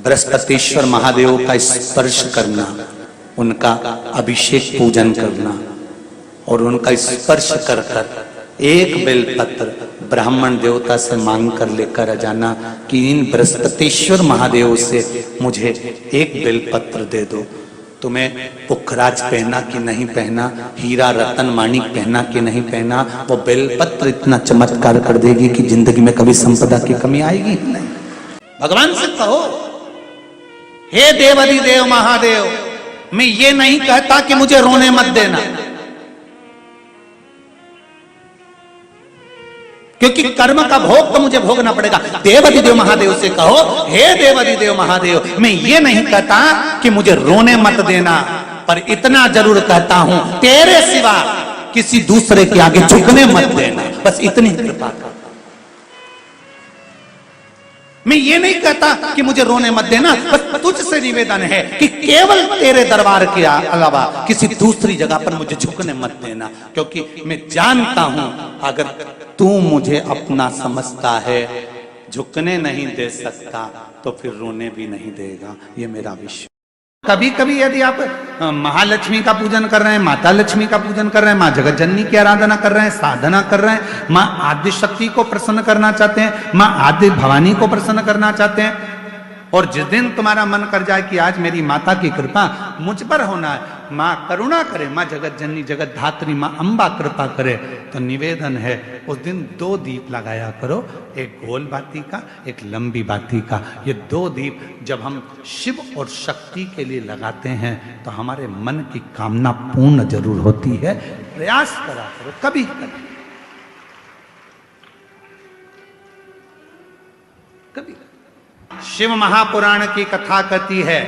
बृहस्पतिश्वर महादेव का स्पर्श करना, उनका अभिषेक पूजन करना और उनका स्पर्श कर कर एक बेलपत्र ब्राह्मण देवता से मांग कर लेकर आ जाना कि इन बृहस्पतिश्वर महादेव से मुझे एक बेलपत्र दे दो। तुम्हें पुखराज पहना कि नहीं पहना, हीरा रतन माणिक पहना कि नहीं पहना, वो बेलपत्र इतना चमत्कार कर देगी कि जिंदगी में कभी संपदा की कमी आएगी ही नहीं। भगवान से कहो, हे देवाधिदेव महादेव, मैं ये नहीं कहता कि मुझे रोने मत देना, क्योंकि कर्म का भोग तो मुझे भोगना पड़ेगा। देवाधिदेव महादेव से कहो, हे देवाधिदेव महादेव, मैं ये नहीं कहता कि मुझे रोने मत देना, पर इतना जरूर कहता हूं, तेरे सिवा किसी दूसरे के आगे झुकने मत देना, बस इतनी कृपा कर। मैं ये नहीं कहता कि मुझे रोने मत देना, बस तुझसे निवेदन है कि केवल तेरे दरबार के अलावा किसी दूसरी जगह पर मुझे झुकने मत देना, क्योंकि मैं जानता हूं अगर तू मुझे अपना समझता है, झुकने नहीं दे सकता तो फिर रोने भी नहीं देगा, ये मेरा विश्वास। कभी कभी यदि आप महालक्ष्मी का पूजन कर रहे हैं, माता लक्ष्मी का पूजन कर रहे हैं, माँ जगत जननी की आराधना कर रहे हैं, साधना कर रहे हैं, माँ आद्य शक्ति को प्रसन्न करना चाहते हैं, माँ आद्य भवानी को प्रसन्न करना चाहते हैं, और जिस दिन तुम्हारा मन कर जाए कि आज मेरी माता की कृपा मुझ पर होना है, माँ करुणा करे, माँ जगत जननी जगत धात्री माँ अम्बा कृपा करे, तो निवेदन है उस दिन 2 दीप लगाया करो, एक गोल बाती का, एक लंबी बाती का। ये 2 दीप जब हम शिव और शक्ति के लिए लगाते हैं तो हमारे मन की कामना पूर्ण जरूर होती है। प्रयास करा करो, कभी कभी। शिव महापुराण की कथा कहती है,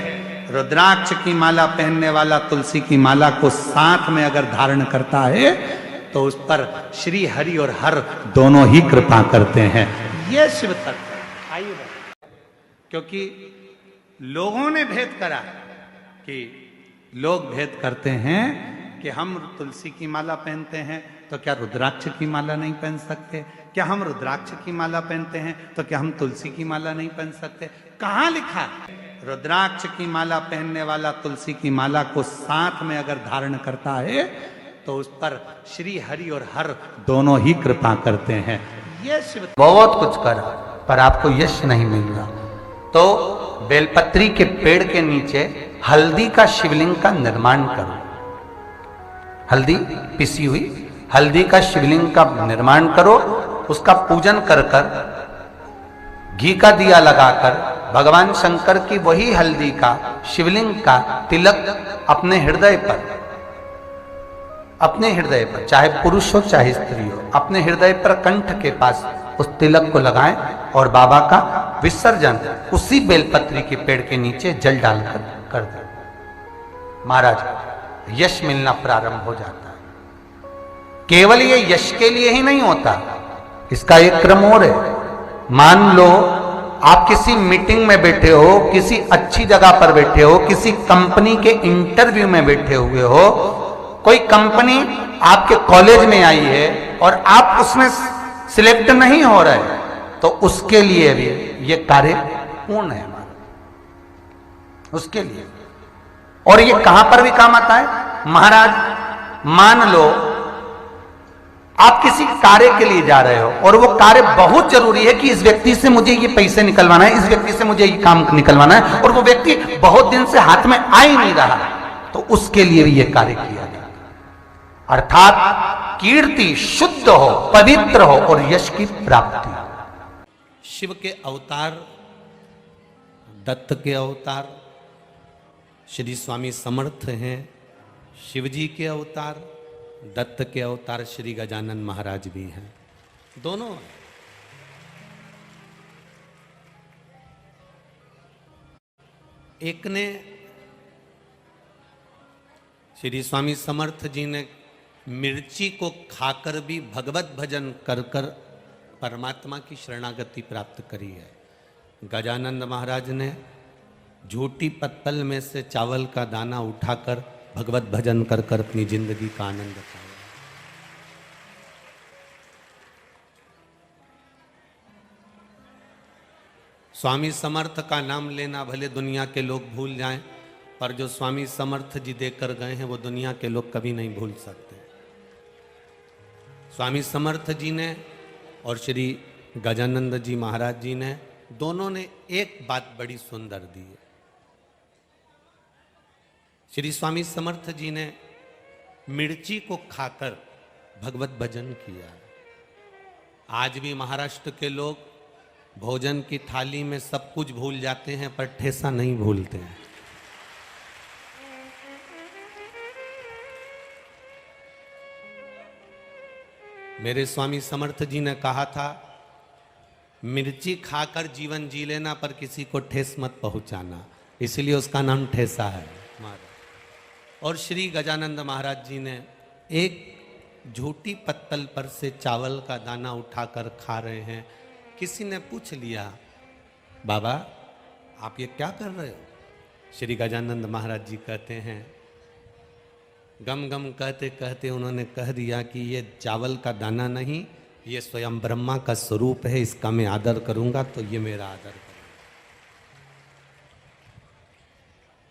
रुद्राक्ष की माला पहनने वाला तुलसी की माला को साथ में अगर धारण करता है तो उस पर श्री हरि और हर दोनों ही कृपा करते हैं। यह शिव तत्व आइए, क्योंकि लोगों ने भेद करा कि लोग भेद करते हैं कि हम तुलसी की माला पहनते हैं तो क्या रुद्राक्ष की माला नहीं पहन सकते, क्या हम रुद्राक्ष की माला पहनते हैं तो क्या हम तुलसी की माला नहीं पहन सकते। कहाँ लिखा है? रुद्राक्ष की माला पहनने वाला तुलसी की माला को साथ में अगर धारण करता है तो उस पर श्री हरि और हर दोनों ही कृपा करते हैं। ये शिव बहुत कुछ करा पर आपको यश नहीं मिल रहा, तो बेलपत्री के पेड़ के नीचे हल्दी का शिवलिंग का निर्माण करो। हल्दी पिसी हुई हल्दी का शिवलिंग का निर्माण करो, उसका पूजन कर कर घी का दिया लगाकर भगवान शंकर की वही हल्दी का शिवलिंग का तिलक अपने हृदय पर चाहे पुरुष हो चाहे स्त्री हो, अपने हृदय पर कंठ के पास उस तिलक को लगाएं और बाबा का विसर्जन उसी बेलपत्री के पेड़ के नीचे जल डालकर कर दें। महाराज यश मिलना प्रारंभ हो जाता है। केवल ये यश के लिए ही नहीं होता, इसका एक क्रम और है। मान लो आप किसी मीटिंग में बैठे हो, किसी अच्छी जगह पर बैठे हो, किसी कंपनी के इंटरव्यू में बैठे हुए हो, कोई कंपनी आपके कॉलेज में आई है और आप उसमें सिलेक्ट नहीं हो रहे, तो उसके लिए भी ये कार्य पूर्ण है हमारा, उसके लिए। और ये कहां पर भी काम आता है महाराज। मान लो आप किसी कार्य के लिए जा रहे हो और वो कार्य बहुत जरूरी है कि इस व्यक्ति से मुझे ये पैसे निकलवाना है, इस व्यक्ति से मुझे ये काम निकलवाना है, और वो व्यक्ति बहुत दिन से हाथ में आ ही नहीं रहा, तो उसके लिए भी ये कार्य किया जाता है। अर्थात कीर्ति शुद्ध हो, पवित्र हो और यश की प्राप्ति। शिव के अवतार, दत्त के अवतार श्री स्वामी समर्थ हैं, शिव जी के अवतार, दत्त के अवतार श्री गजानन महाराज भी हैं, दोनों। एक ने श्री स्वामी समर्थ जी ने मिर्ची को खाकर भी भगवत भजन कर कर परमात्मा की शरणागति प्राप्त करी है। गजानंद महाराज ने झूठी पत्तल में से चावल का दाना उठाकर भगवत भजन कर कर अपनी जिंदगी का आनंद पाया। स्वामी समर्थ का नाम लेना भले दुनिया के लोग भूल जाएं, पर जो स्वामी समर्थ जी देकर गए हैं वो दुनिया के लोग कभी नहीं भूल सकते। स्वामी समर्थ जी ने और श्री गजानंद जी महाराज जी ने, दोनों ने एक बात बड़ी सुंदर दी है। श्री स्वामी समर्थ जी ने मिर्ची को खाकर भगवत भजन किया। आज भी महाराष्ट्र के लोग भोजन की थाली में सब कुछ भूल जाते हैं पर ठेसा नहीं भूलते हैं। मेरे स्वामी समर्थ जी ने कहा था, मिर्ची खाकर जीवन जी लेना पर किसी को ठेस मत पहुंचाना, इसलिए उसका नाम ठेसा है। और श्री गजानंद महाराज जी ने एक झूठी पत्तल पर से चावल का दाना उठाकर खा रहे हैं। किसी ने पूछ लिया, बाबा आप ये क्या कर रहे हो? श्री गजानंद महाराज जी कहते हैं, गम गम कहते कहते उन्होंने कह दिया कि ये चावल का दाना नहीं, ये स्वयं ब्रह्मा का स्वरूप है, इसका मैं आदर करूंगा तो ये मेरा आदर करूंगा।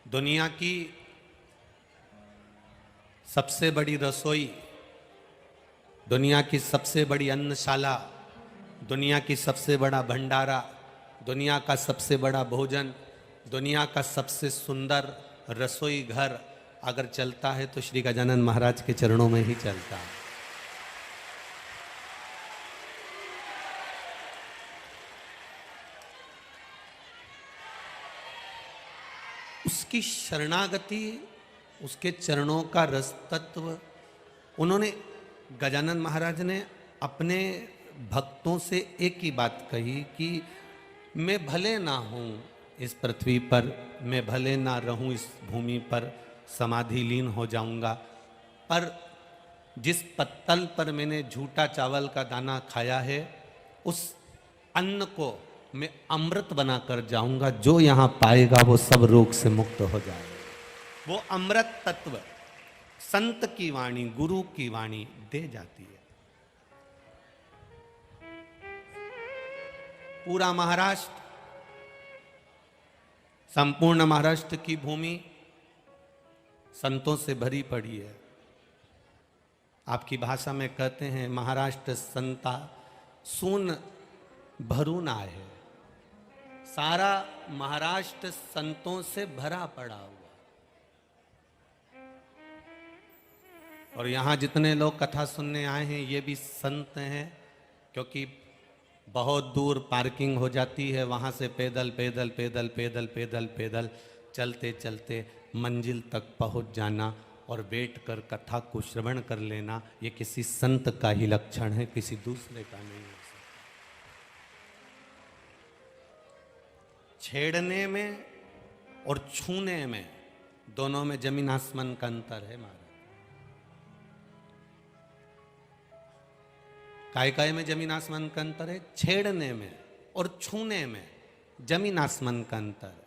दुनिया की सबसे बड़ी रसोई, दुनिया की सबसे बड़ी अन्नशाला, दुनिया की सबसे बड़ा भंडारा, दुनिया का सबसे बड़ा भोजन, दुनिया का सबसे सुंदर रसोई घर अगर चलता है तो श्री गजानंद महाराज के चरणों में ही चलता है। उसकी शरणागति, उसके चरणों का रस तत्व, उन्होंने गजानंद महाराज ने अपने भक्तों से एक ही बात कही कि मैं भले ना हूँ इस पृथ्वी पर, मैं भले ना रहूँ इस भूमि पर, समाधि लीन हो जाऊंगा, पर जिस पत्तल पर मैंने झूठा चावल का दाना खाया है उस अन्न को मैं अमृत बनाकर जाऊंगा, जो यहाँ पाएगा वो सब रोग से मुक्त हो जाएगा। वो अमृत तत्व संत की वाणी, गुरु की वाणी दे जाती है। पूरा महाराष्ट्र, संपूर्ण महाराष्ट्र की भूमि संतों से भरी पड़ी है। आपकी भाषा में कहते हैं, महाराष्ट्र संता सून भरून आहे। सारा महाराष्ट्र संतों से भरा पड़ा हुआ। और यहाँ जितने लोग कथा सुनने आए हैं ये भी संत हैं, क्योंकि बहुत दूर पार्किंग हो जाती है, वहाँ से पैदल पैदल पैदल पैदल पैदल पैदल चलते चलते मंजिल तक पहुँच जाना और बैठकर कथा को श्रवण कर लेना, ये किसी संत का ही लक्षण है, किसी दूसरे का नहीं है। छेड़ने में और छूने में दोनों में जमीन आसमान का अंतर है महाराज। काय में जमीन आसमान का अंतर है, छेड़ने में और छूने में जमीन आसमान का अंतर है।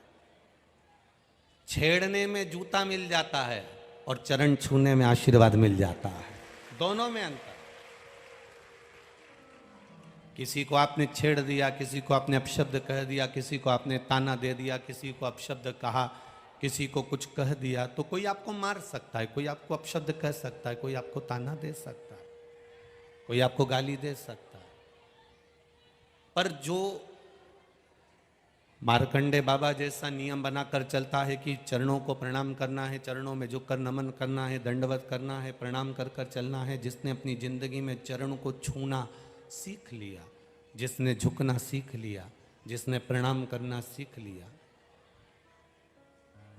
छेड़ने में जूता मिल जाता है और चरण छूने में आशीर्वाद मिल जाता है, दोनों में अंतर। किसी को आपने छेड़ दिया, किसी को आपने अपशब्द कह दिया, किसी को आपने ताना दे दिया, किसी को अपशब्द कहा, किसी को कुछ कह दिया, तो कोई आपको मार सकता है, कोई आपको अपशब्द कह सकता है, कोई आपको ताना दे सकता है, कोई आपको गाली दे सकता है। पर जो मार्कंडे बाबा जैसा नियम बनाकर चलता है कि चरणों को प्रणाम करना है, चरणों में झुककर नमन करना है, दंडवत करना है, प्रणाम कर कर चलना है, जिसने अपनी जिंदगी में चरण को छूना सीख लिया, जिसने झुकना सीख लिया, जिसने प्रणाम करना सीख लिया,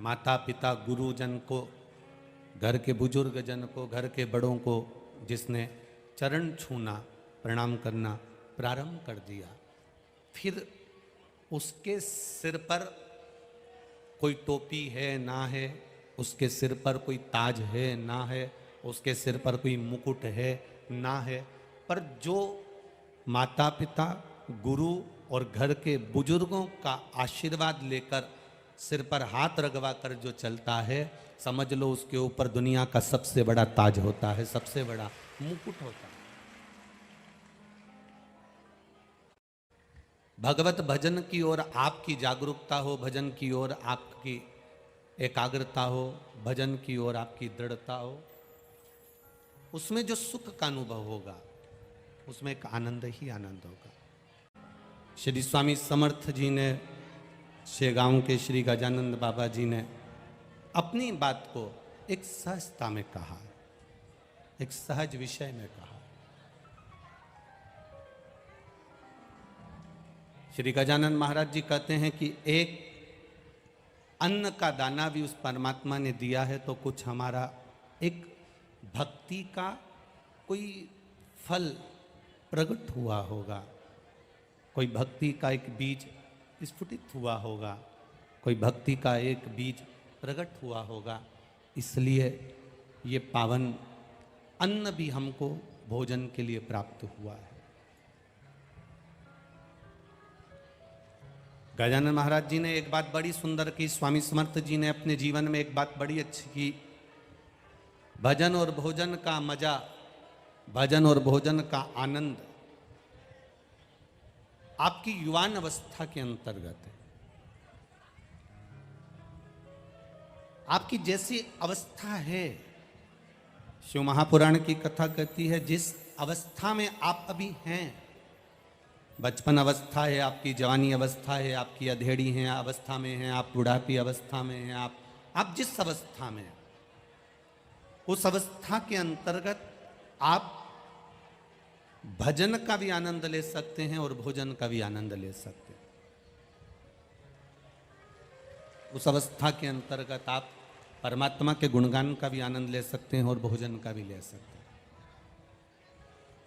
माता पिता गुरुजन को, घर के बुजुर्ग जन को, घर के बड़ों को जिसने चरण छूना प्रणाम करना प्रारंभ कर दिया, फिर उसके सिर पर कोई टोपी है ना है, उसके सिर पर कोई ताज है ना है, उसके सिर पर कोई मुकुट है ना है, पर जो माता पिता गुरु और घर के बुजुर्गों का आशीर्वाद लेकर सिर पर हाथ रगवा कर जो चलता है, समझ लो उसके ऊपर दुनिया का सबसे बड़ा ताज होता है, सबसे बड़ा मुकुट होता है। भगवत भजन की ओर आपकी जागरूकता हो, भजन की ओर आपकी एकाग्रता हो, भजन की ओर आपकी दृढ़ता हो, उसमें जो सुख का अनुभव होगा उसमें एक आनंद ही आनंद होगा। श्री स्वामी समर्थ जी ने, शेगांव के श्री गजानंद बाबा जी ने अपनी बात को एक सहजता में कहा, एक सहज विषय में कहा। श्री गजानंद महाराज जी कहते हैं कि एक अन्न का दाना भी उस परमात्मा ने दिया है तो कुछ हमारा एक भक्ति का कोई फल प्रकट हुआ होगा, कोई भक्ति का एक बीज स्फुटित हुआ होगा, कोई भक्ति का एक बीज प्रकट हुआ होगा। इसलिए ये पावन अन्न भी हमको भोजन के लिए प्राप्त हुआ है। गजानन महाराज जी ने एक बात बड़ी सुंदर की, स्वामी समर्थ जी ने अपने जीवन में एक बात बड़ी अच्छी की, भजन और भोजन का मजा, भजन और भोजन का आनंद आपकी युवान अवस्था के अंतर्गत है। आपकी जैसी अवस्था है, शिव महापुराण की कथा कहती है, जिस अवस्था में आप अभी हैं, बचपन अवस्था है, आपकी जवानी अवस्था है, आपकी अधेड़ी है अवस्था में है, आप बुढ़ापी अवस्था में हैं, आप जिस अवस्था में हैं, उस अवस्था के अंतर्गत आप भजन का भी आनंद ले सकते हैं और भोजन का भी आनंद ले सकते हैं। उस अवस्था के अंतर्गत आप परमात्मा के गुणगान का भी आनंद ले सकते हैं और भोजन का भी ले सकते हैं।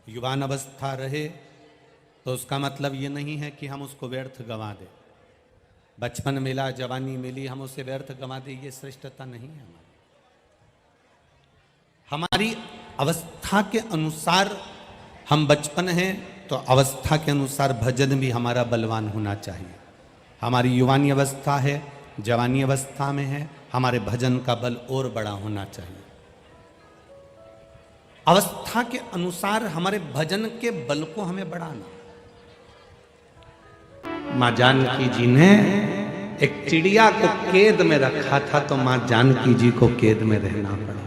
युवान अवस्था रहे तो उसका मतलब ये नहीं है कि हम उसको व्यर्थ गंवा दें। बचपन मिला, जवानी मिली, हम उसे व्यर्थ गंवा दें, ये श्रेष्ठता नहीं है हमारी अवस्था के अनुसार। हम बचपन हैं तो अवस्था के अनुसार भजन भी हमारा बलवान होना चाहिए। हमारी युवानी अवस्था है, जवानी अवस्था में है, हमारे भजन का बल और बड़ा होना चाहिए। अवस्था के अनुसार हमारे भजन के बल को हमें बढ़ाना। मां जानकी जी ने एक चिड़िया को कैद में रखा था तो मां जानकी जी को कैद में रहना पड़ा।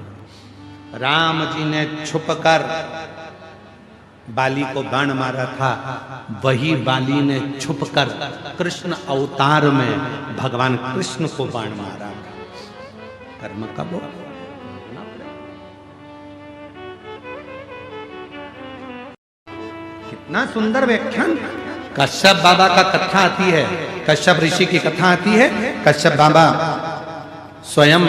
राम जी ने छुपकर बाली को बाण मारा था, वही बाली ने छुपकर कृष्ण अवतार में भगवान कृष्ण को बाण मारा। कर्म का वो कितना सुंदर व्याख्यान। कश्यप बाबा का कथा आती है, कश्यप ऋषि की कथा आती है। कश्यप बाबा स्वयं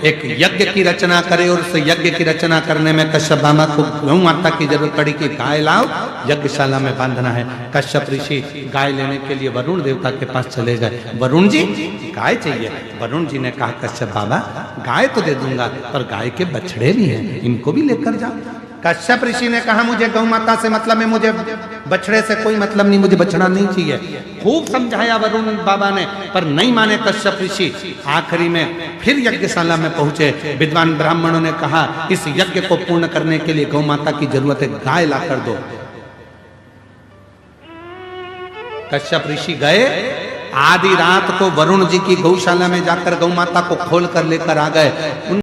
एक यज्ञ की रचना करे और उस यज्ञ की रचना करने में कश्यप बाबा को गौ माता की जरूरत पड़ी कि गाय लाओ, यज्ञशाला में बांधना है। कश्यप ऋषि गाय लेने के लिए वरुण देवता के पास चले गए। वरुण जी गाय चाहिए। वरुण जी ने कहा कश्यप बाबा गाय तो दे दूंगा पर गाय के बछड़े भी हैं, इनको भी लेकर जाओ। कश्यप ऋषि ने कहा मुझे गौ माता से मतलब है, मुझे बछड़े से कोई मतलब नहीं, मुझे बछड़ा नहीं चाहिए। खूब समझाया वरुण बाबा ने पर नहीं माने कश्यप ऋषि। आखिरी में फिर यज्ञशाला में पहुंचे। विद्वान ब्राह्मणों ने कहा इस यज्ञ को पूर्ण करने के लिए गौ माता की जरूरत है, गाय ला कर दो। कश्यप ऋषि गए, आधी रात को वरुण जी की गौशाला में जाकर गौ माता को खोल कर लेकर आ गए।